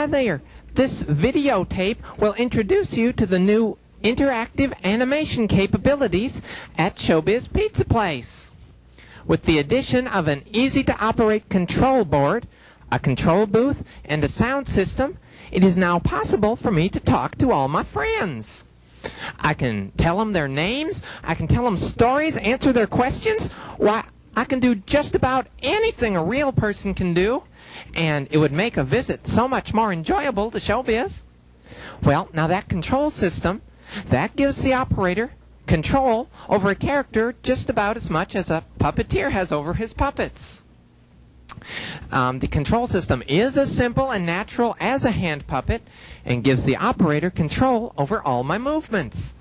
Hi there. This videotape will introduce you to the new interactive animation capabilities at Showbiz Pizza Place. With the addition of an easy-to-operate control board, a control booth, and a sound system, it is now possible for me to talk to all my friends. I can tell them their names, I can tell them stories, answer their questions. Why, I can do just about anything a real person can do, and it would make a visit so much more enjoyable to Showbiz. Well, now that control system, that gives the operator control over a character just about as much as a puppeteer has over his puppets. The control system is as simple and natural as a hand puppet and gives the operator control over all my movements.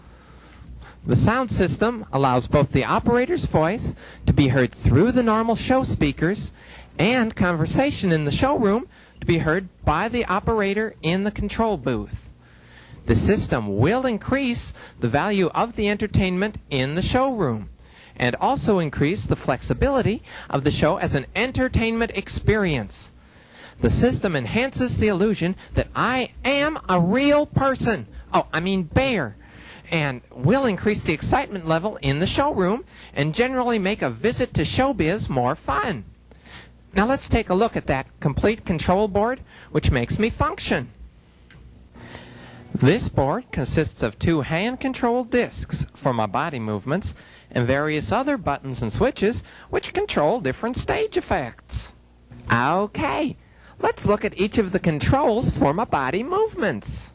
The sound system allows both the operator's voice to be heard through the normal show speakers and conversation in the showroom to be heard by the operator in the control booth. The system will increase the value of the entertainment in the showroom and also increase the flexibility of the show as an entertainment experience. The system enhances the illusion that I am a real person, bear, and will increase the excitement level in the showroom and generally make a visit to Showbiz more fun. Now let's take a look at that complete control board, which makes me function. This board consists of 2 hand-controlled discs for my body movements and various other buttons and switches which control different stage effects. Okay, let's look at each of the controls for my body movements.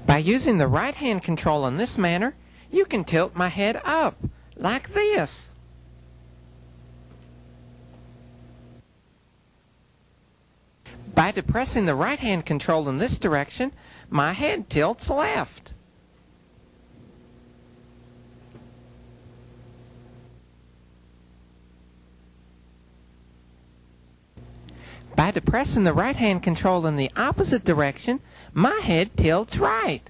By using the right hand control in this manner, you can tilt my head up, like this. By depressing the right hand control in this direction, my head tilts left. By depressing the right hand control in the opposite direction, my head tilts right.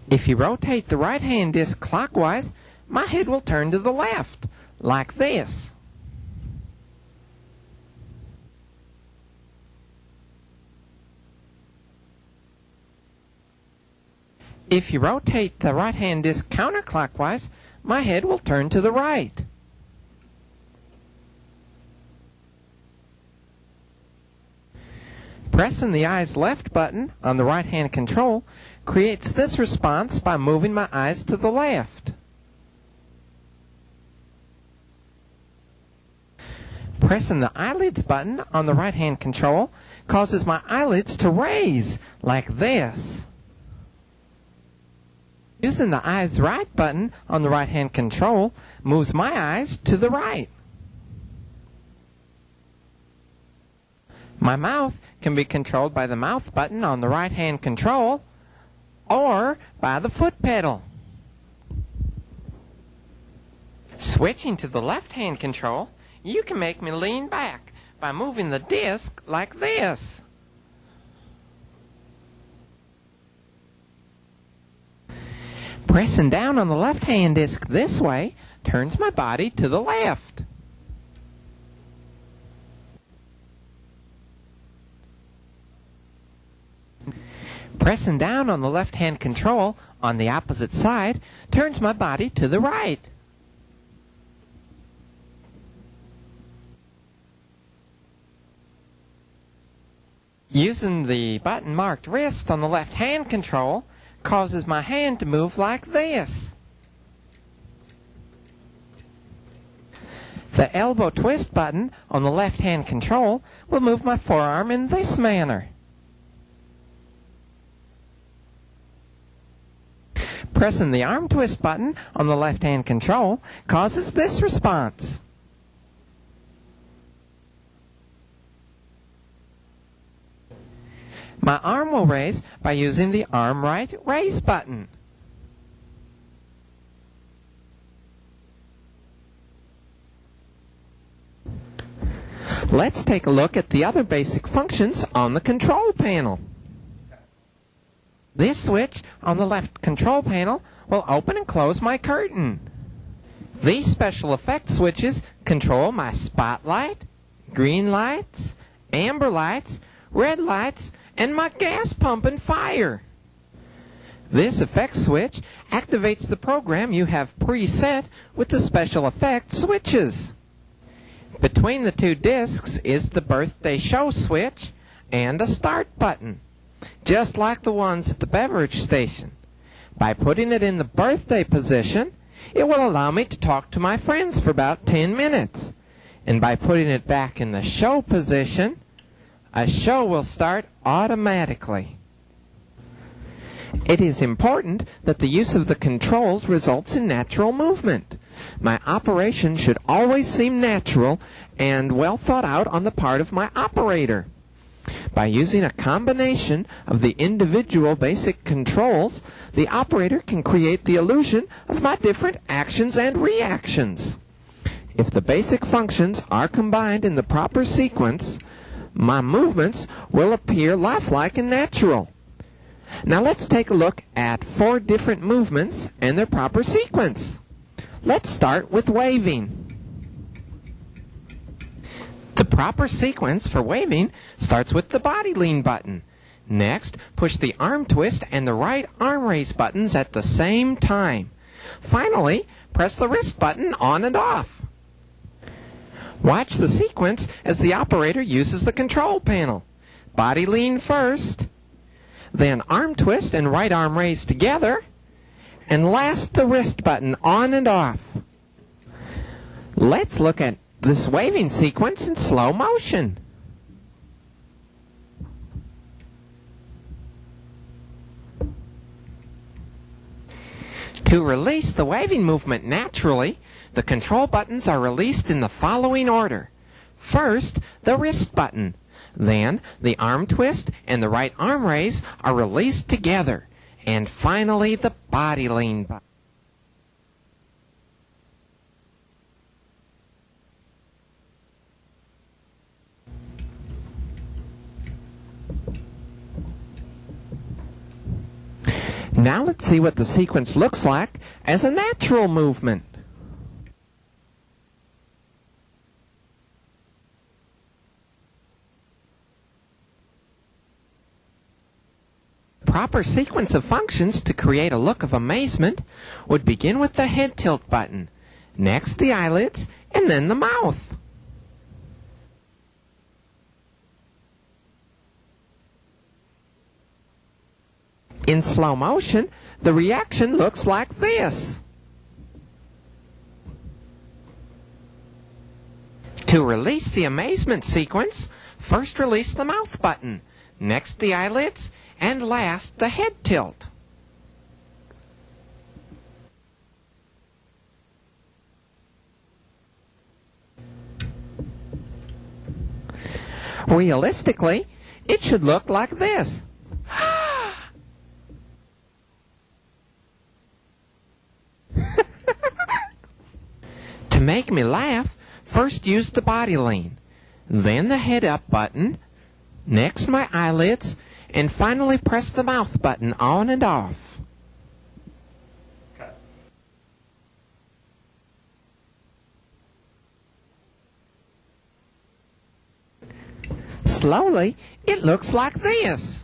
If you rotate the right hand disc clockwise, my head will turn to the left, like this. If you rotate the right hand disc counterclockwise, my head will turn to the right. Pressing the eyes left button on the right hand control creates this response by moving my eyes to the left. Pressing the eyelids button on the right hand control causes my eyelids to raise like this. Using the eyes right button on the right hand control moves my eyes to the right. My mouth can be controlled by the mouth button on the right hand control or by the foot pedal. Switching to the left hand control, you can make me lean back by moving the disc like this. Pressing down on the left hand disc this way turns my body to the left. Pressing down on the left hand control on the opposite side turns my body to the right. Using the button marked wrist on the left hand control causes my hand to move like this. The elbow twist button on the left hand control will move my forearm in this manner. Pressing the arm twist button on the left hand control causes this response. My arm will raise by using the arm right raise button. Let's take a look at the other basic functions on the control panel. This switch on the left control panel will open and close my curtain. These special effect switches control my spotlight, green lights, amber lights, red lights, and my gas pump and fire. This effect switch activates the program you have preset with the special effect switches. Between the two discs is the birthday show switch and a start button, just like the ones at the beverage station. By putting it in the birthday position, it will allow me to talk to my friends for about 10 minutes. And by putting it back in the show position, a show will start automatically. It is important that the use of the controls results in natural movement. My operation should always seem natural and well thought out on the part of my operator. By using a combination of the individual basic controls, the operator can create the illusion of my different actions and reactions. If the basic functions are combined in the proper sequence, my movements will appear lifelike and natural. Now let's take a look at 4 different movements and their proper sequence. Let's start with waving. The proper sequence for waving starts with the body lean button. Next, push the arm twist and the right arm raise buttons at the same time. Finally, press the wrist button on and off. Watch the sequence as the operator uses the control panel. Body lean first, then arm twist and right arm raise together, and last the wrist button on and off. Let's look at this waving sequence in slow motion. To release the waving movement naturally, the control buttons are released in the following order. First, the wrist button. Then, the arm twist and the right arm raise are released together. And finally, the body lean button. Now let's see what the sequence looks like as a natural movement. Proper sequence of functions to create a look of amazement would begin with the head tilt button, next the eyelids, and then the mouth. In slow motion, the reaction looks like this. To release the amazement sequence, first release the mouth button, next the eyelids, and last the head tilt. Realistically, it should look like this. To make me laugh, first use the body lean, then the head up button, next my eyelids, and finally press the mouth button on and off. Slowly, it looks like this.